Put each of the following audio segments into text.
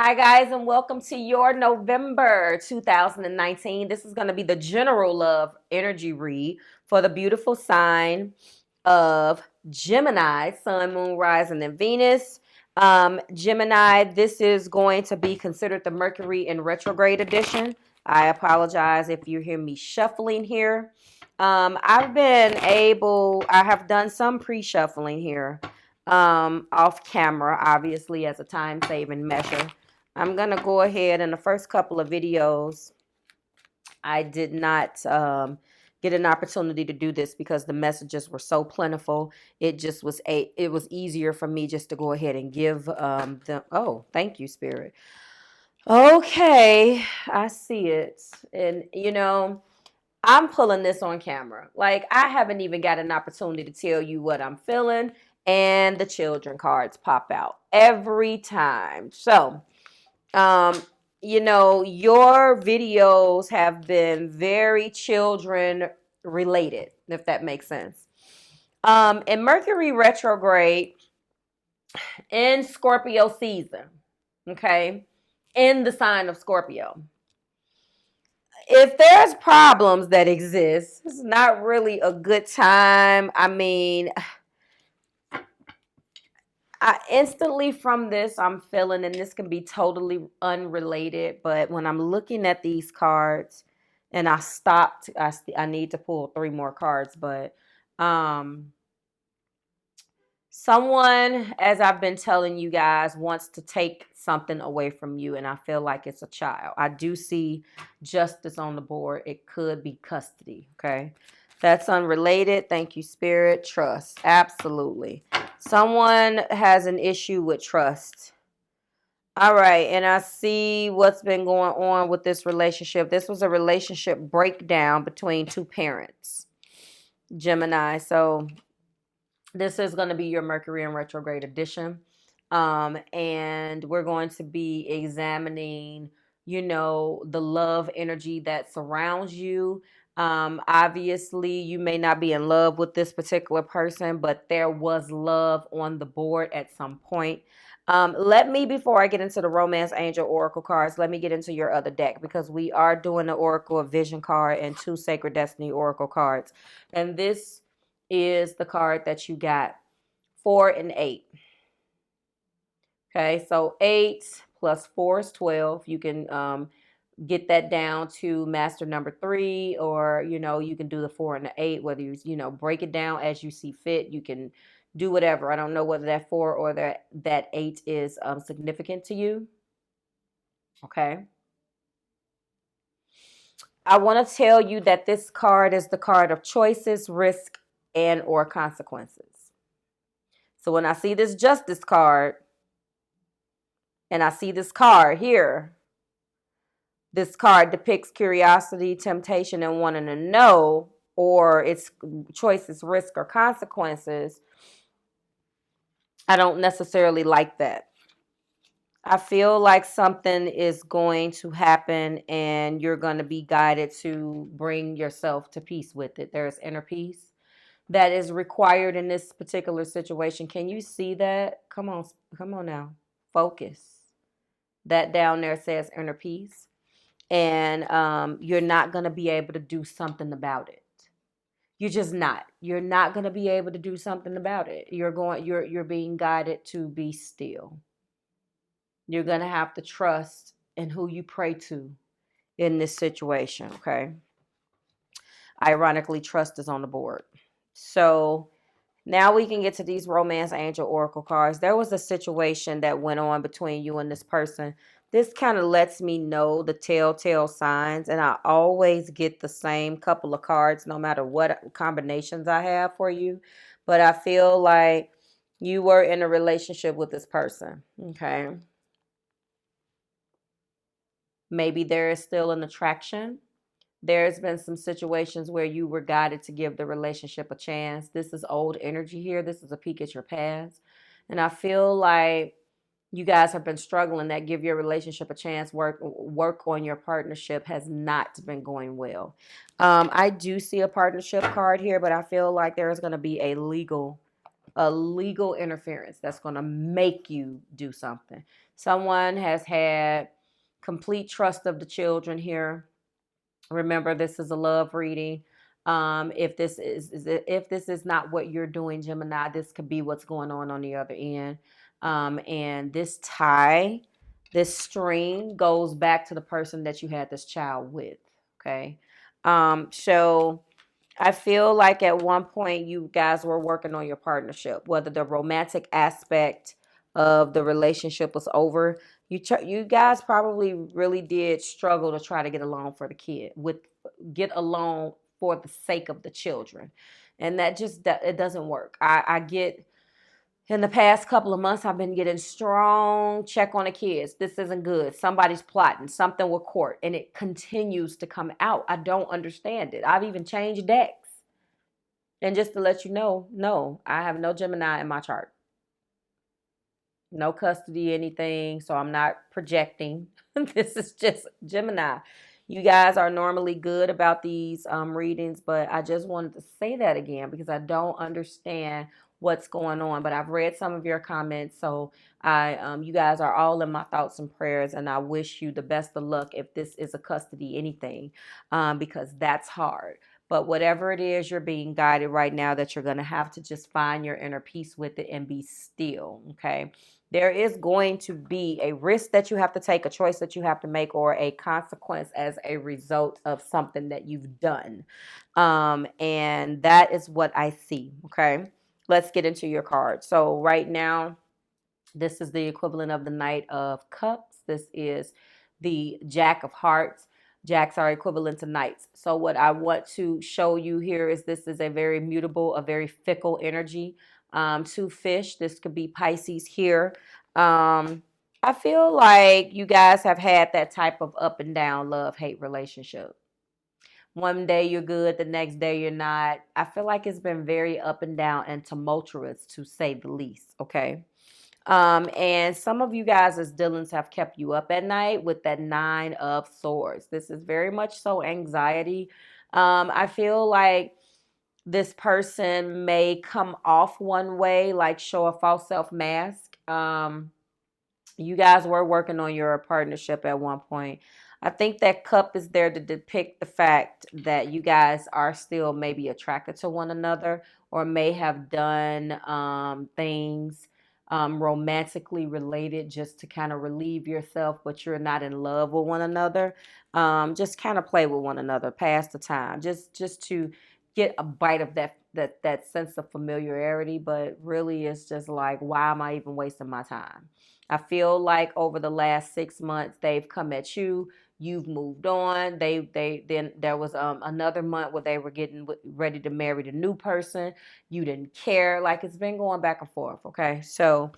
Hi, guys, and welcome to your November 2019. This is going to be the general love energy read for the beautiful sign of Gemini, Sun, Moon, Rising, and Venus. Gemini, this is going to be considered the Mercury in retrograde edition. I apologize if you hear me shuffling here. I have done some pre-shuffling here off camera, obviously, as a time-saving measure. I'm going to go ahead in the first couple of videos. I did not get an opportunity to do this because the messages were so plentiful. It was easier for me just to go ahead and give them. Oh, thank you, Spirit. Okay, I see it. And, I'm pulling this on camera. Like, I haven't even got an opportunity to tell you what I'm feeling. And the children cards pop out every time. So, um, your videos have been very children related, if that makes sense. In Mercury retrograde in Scorpio season, okay, in the sign of Scorpio. If there's problems that exist, it's not really a good time. I mean, I instantly from this, I'm feeling, and this can be totally unrelated, but when I'm looking at these cards, and I stopped, I need to pull 3 more cards, but someone, as I've been telling you guys, wants to take something away from you, and I feel like it's a child. I do see justice on the board. It could be custody, okay? That's unrelated. Thank you, Spirit. Trust. Absolutely. Someone has an issue with trust. All right, and I see what's been going on with this relationship. This was a relationship breakdown between 2 parents, Gemini. So this is going to be your Mercury in retrograde edition. And we're going to be examining, the love energy that surrounds you. Obviously, you may not be in love with this particular person, but there was love on the board at some point. Before I get into the Romance Angel Oracle cards, let me get into your other deck because we are doing the Oracle of Vision card and 2 Sacred Destiny Oracle cards. And this is the card that you got, 4 and 8. Okay, so 8 plus 4 is 12. You can get that down to master number 3, or you can do the 4 and the 8, whether you break it down as you see fit. You can do whatever. I don't know whether that 4 or that 8 is significant to you. Okay, I want to tell you that this card is the card of choices, risk, and or consequences. So when I see this Justice card, and I see this card here, this card depicts curiosity, temptation, and wanting to know, or its choices, risk, or consequences. I don't necessarily like that. I feel like something is going to happen and you're going to be guided to bring yourself to peace with it. There's inner peace that is required in this particular situation. Can you see that? Come on now. Focus. That down there says inner peace. And you're not going to be able to do something about it. You're just not. You're not going to be able to do something about it. You're being guided to be still. You're going to have to trust in who you pray to in this situation, okay? Ironically, trust is on the board. So now we can get to these Romance Angel Oracle cards. There was a situation that went on between you and this person. This kind of lets me know the telltale signs, and I always get the same couple of cards no matter what combinations I have for you. But I feel like you were in a relationship with this person, okay? Maybe there is still an attraction. There's been some situations where you were guided to give the relationship a chance. This is old energy here. This is a peek at your past. And I feel like you guys have been struggling. That give your relationship a chance. Work on your partnership has not been going well. I do see a partnership card here, but I feel like there is going to be a legal a legal interference that's going to make you do something. Someone has had complete trust of the children here. Remember, this is a love reading. If this is not what you're doing, Gemini, this could be what's going on the other end. And this tie, this string goes back to the person that you had this child with. Okay. So I feel like at one point you guys were working on your partnership, whether the romantic aspect of the relationship was over. You guys probably really did struggle to try to get along for the kid, get along for the sake of the children, and that it doesn't work. I get in the past couple of months, I've been getting strong check on the kids. This isn't good. Somebody's plotting something with court, and it continues to come out. I don't understand it. I've even changed decks. And just to let you know, no, I have no Gemini in my chart. No custody, anything. So I'm not projecting. This is just Gemini. You guys are normally good about these readings, but I just wanted to say that again because I don't understand what's going on. But I've read some of your comments, so you guys are all in my thoughts and prayers, and I wish you the best of luck if this is a custody anything, because that's hard. But whatever it is, you're being guided right now that you're going to have to just find your inner peace with it and be still, okay? There is going to be a risk that you have to take, a choice that you have to make, or a consequence as a result of something that you've done. And that is what I see, okay? Let's get into your card. So right now, this is the equivalent of the Knight of Cups. This is the Jack of Hearts. Jacks are equivalent to knights. So what I want to show you here is this is a very mutable, a very fickle energy. To fish, this could be Pisces here. I feel like you guys have had that type of up and down love-hate relationship. One day you're good, the next day you're not. I feel like it's been very up and down and tumultuous, to say the least, okay? And some of you guys as Dylans have kept you up at night with that 9 of Swords. This is very much so anxiety. I feel like this person may come off one way, like show a false self mask. You guys were working on your partnership at one point. I think that cup is there to depict the fact that you guys are still maybe attracted to one another, or may have done things romantically related just to kind of relieve yourself, but you're not in love with one another. Just kind of play with one another, pass the time, just to get a bite of that sense of familiarity. But really, it's just like, why am I even wasting my time? I feel like over the last 6 months, they've come at you. You've moved on. Then there was another month where they were getting ready to marry the new person. You didn't care. Like, it's been going back and forth. Okay, so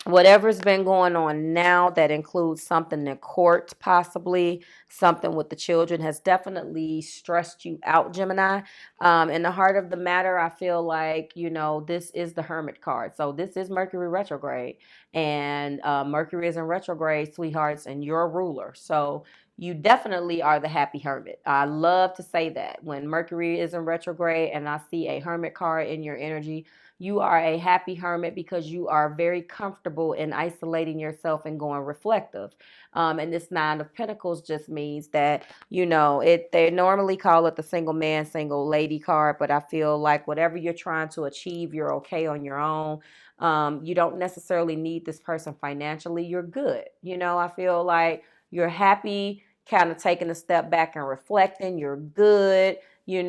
whatever's been going on now, that includes something in court, possibly something with the children, has definitely stressed you out, Gemini. In the heart of the matter, I feel like, this is the Hermit card. So this is Mercury retrograde, and Mercury is in retrograde, sweethearts, and you're a ruler. So you definitely are the happy hermit. I love to say that. When Mercury is in retrograde and I see a Hermit card in your energy, you are a happy hermit because you are very comfortable in isolating yourself and going reflective. And this 9 of Pentacles just means that, they normally call it the single man, single lady card, but I feel like whatever you're trying to achieve, you're okay on your own. You don't necessarily need this person financially. You're good. I feel like you're happy, kind of taking a step back and reflecting. You're good. You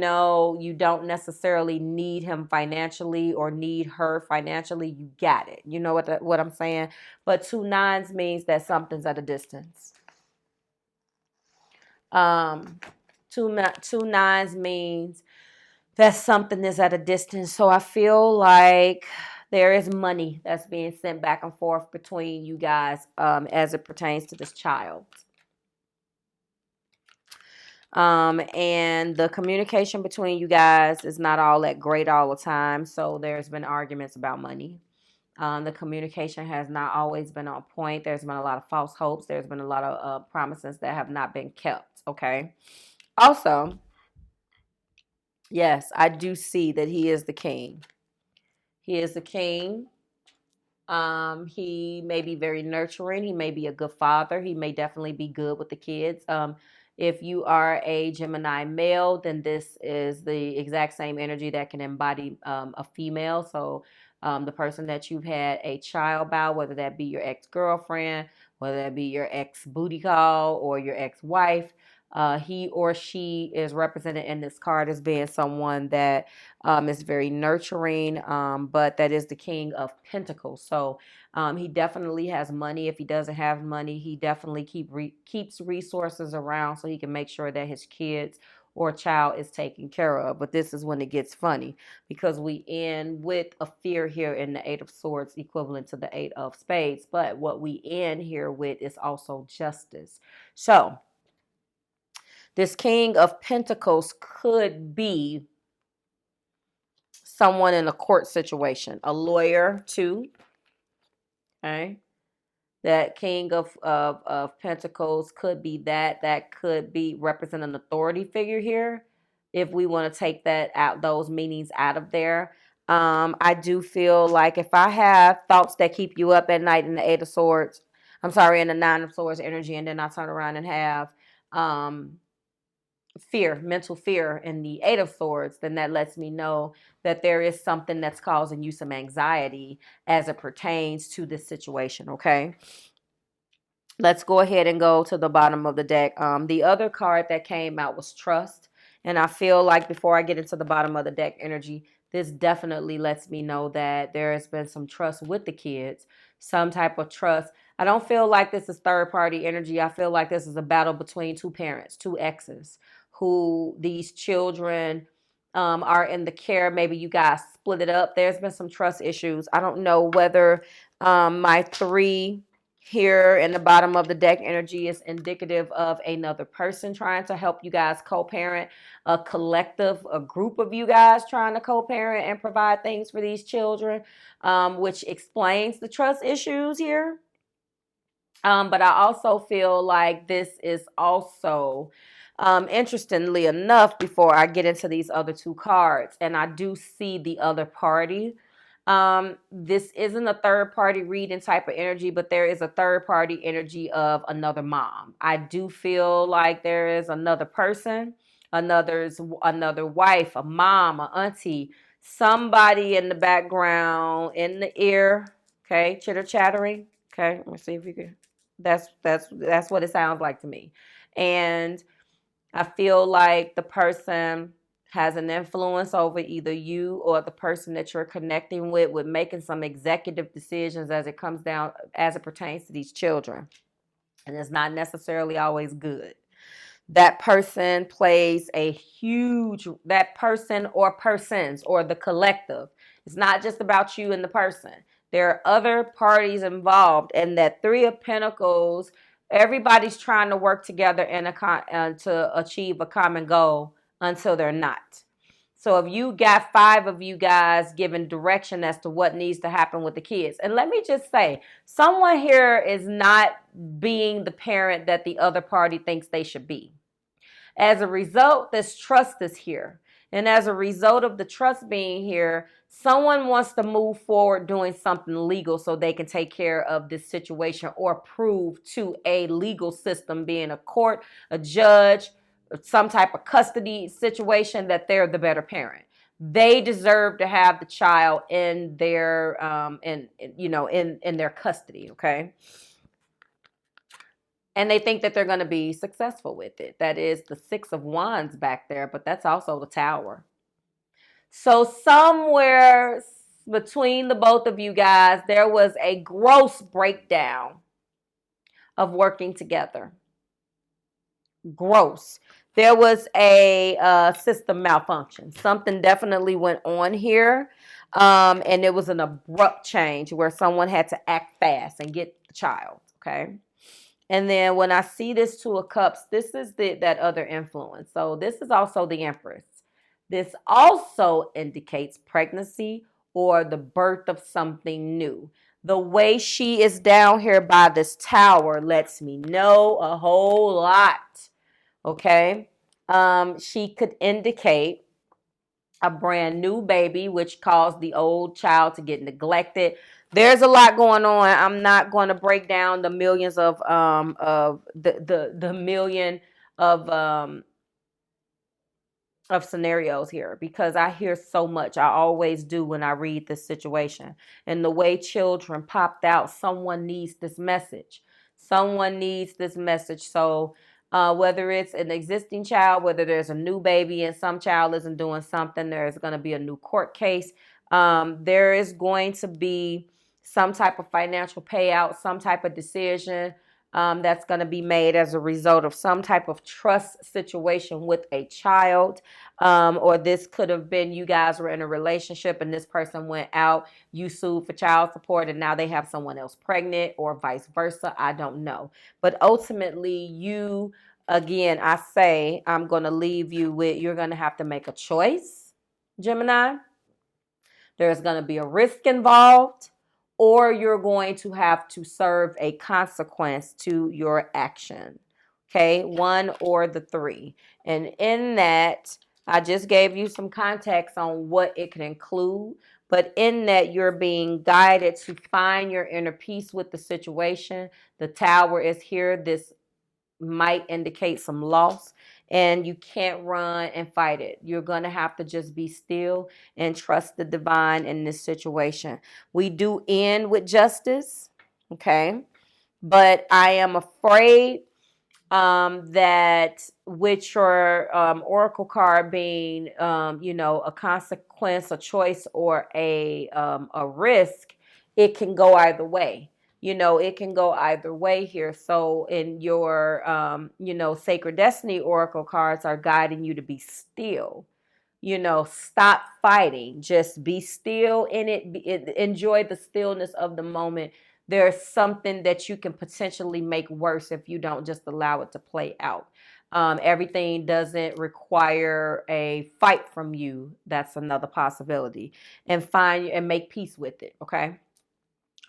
don't necessarily need him financially or need her financially. You got it. You know what I'm saying? But 2 nines means that something's at a distance. Two nines means that something is at a distance. So I feel like there is money that's being sent back and forth between you guys as it pertains to this child. And the communication between you guys is not all that great all the time. So there's been arguments about money. The communication has not always been on point. There's been a lot of false hopes. There's been a lot of promises that have not been kept. Okay. Also, yes, I do see that he is the king. He is the king. He may be very nurturing. He may be a good father. He may definitely be good with the kids. If you are a Gemini male, then this is the exact same energy that can embody a female. So the person that you've had a child by, whether that be your ex-girlfriend, whether that be your ex-booty call or your ex-wife, he or she is represented in this card as being someone that is very nurturing, but that is the King of Pentacles. So he definitely has money. If he doesn't have money, he definitely keeps resources around so he can make sure that his kids or child is taken care of. But this is when it gets funny, because we end with a fear here in the Eight of Swords, equivalent to the Eight of Spades. But what we end here with is also justice. So this King of Pentacles could be someone in a court situation, a lawyer too. Okay. That King of Pentacles could be that could be represent an authority figure here, if we want to take that out, those meanings out of there. I do feel like if I have thoughts that keep you up at night in the Eight of Swords, I'm sorry, in the Nine of Swords energy, and then I turn around and have fear, mental fear in the Eight of Swords, then that lets me know that there is something that's causing you some anxiety as it pertains to this situation, okay? Let's go ahead and go to the bottom of the deck. The other card that came out was trust. And I feel like before I get into the bottom of the deck energy, this definitely lets me know that there has been some trust with the kids, some type of trust. I don't feel like this is third party energy. I feel like this is a battle between two parents, two exes, who these children are in the care. Maybe you guys split it up. There's been some trust issues. I don't know whether my three here in the bottom of the deck energy is indicative of another person trying to help you guys co-parent, a collective, a group of you guys trying to co-parent and provide things for these children, which explains the trust issues here. But I also feel like this is also, interestingly enough, before I get into these other two cards, and I do see the other party. This isn't a third party reading type of energy, but there is a third party energy of another mom. I do feel like there is another person, another wife, a mom, a auntie, somebody in the background, in the ear, okay, chitter chattering. Okay, let me see if you can. That's what it sounds like to me. And I feel like the person has an influence over either you or the person that you're connecting with making some executive decisions as it comes down, as it pertains to these children. And it's not necessarily always good. That person plays a huge, that person or persons or the collective. It's not just about you and the person. There are other parties involved, and that Three of Pentacles, everybody's trying to work together to achieve a common goal until they're not. So if you got five of you guys giving direction as to what needs to happen with the kids, and let me just say, someone here is not being the parent that the other party thinks they should be. As a result, this trust is here. And as a result of the trust being here, someone wants to move forward doing something legal so they can take care of this situation or prove to a legal system, being a court, a judge, some type of custody situation, that they're the better parent. They deserve to have the child in their in their custody, okay? And they think that they're going to be successful with it. That is the Six of Wands back there, but that's also the Tower. So somewhere between the both of you guys, there was a gross breakdown of working together. Gross. There was a system malfunction. Something definitely went on here. And it was an abrupt change where someone had to act fast and get the child, okay? And then when I see this Two of Cups, this is that other influence. So this is also the Empress. This also indicates pregnancy or the birth of something new. The way she is down here by this tower lets me know a whole lot. Okay. She could indicate a brand new baby, which caused the old child to get neglected. There's a lot going on. I'm not going to break down the millions of the million of of scenarios here because I hear so much. I always do when I read this situation. And the way children popped out, someone needs this message. Someone needs this message. So whether it's an existing child, whether there's a new baby and some child isn't doing something, there's going to be a new court case. There is going to be some type of financial payout, some type of decision that's going to be made as a result of some type of trust situation with a child. Or this could have been you guys were in a relationship and this person went out, you sued for child support, and now they have someone else pregnant, or vice versa. I don't know. But ultimately, you, again, I say, I'm going to leave you with, you're going to have to make a choice, Gemini. There's going to be a risk involved, or you're going to have to serve a consequence to your action. Okay, one or the three. And in that, I just gave you some context on what it can include. But in that, you're being guided to find your inner peace with the situation. The Tower is here. This might indicate some loss, and you can't run and fight it. You're going to have to just be still and trust the divine in this situation. We do end with justice, okay? But I am afraid that with your oracle card being, a consequence, a choice, or a risk, it can go either way. It can go either way here. So in your, Sacred Destiny oracle cards are guiding you to be still. Stop fighting. Just be still in it. Enjoy the stillness of the moment. There's something that you can potentially make worse if you don't just allow it to play out. Everything doesn't require a fight from you. That's another possibility. And find and make peace with it. Okay.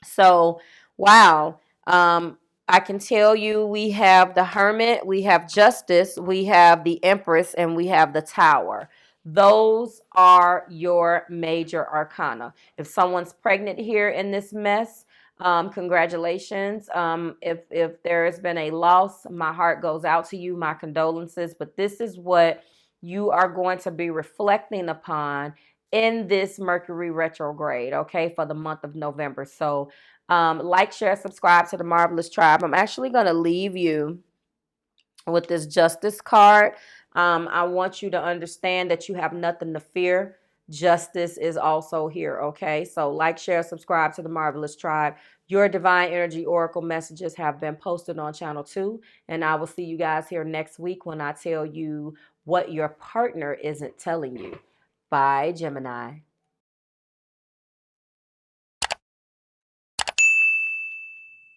So, wow. I can tell you we have the Hermit, we have Justice, we have the Empress, and we have the Tower. Those are your major arcana. If someone's pregnant here in this mess, congratulations. If there has been a loss, my heart goes out to you, my condolences. But this is what you are going to be reflecting upon in this Mercury retrograde, okay, for the month of November. So like, share, subscribe to the Marvelous Tribe. I'm actually going to leave you with this Justice card. I want you to understand that you have nothing to fear. Justice is also here, okay? So like, share, subscribe to the Marvelous Tribe. Your Divine Energy Oracle messages have been posted on Channel 2. And I will see you guys here next week when I tell you what your partner isn't telling you. Bye, Gemini.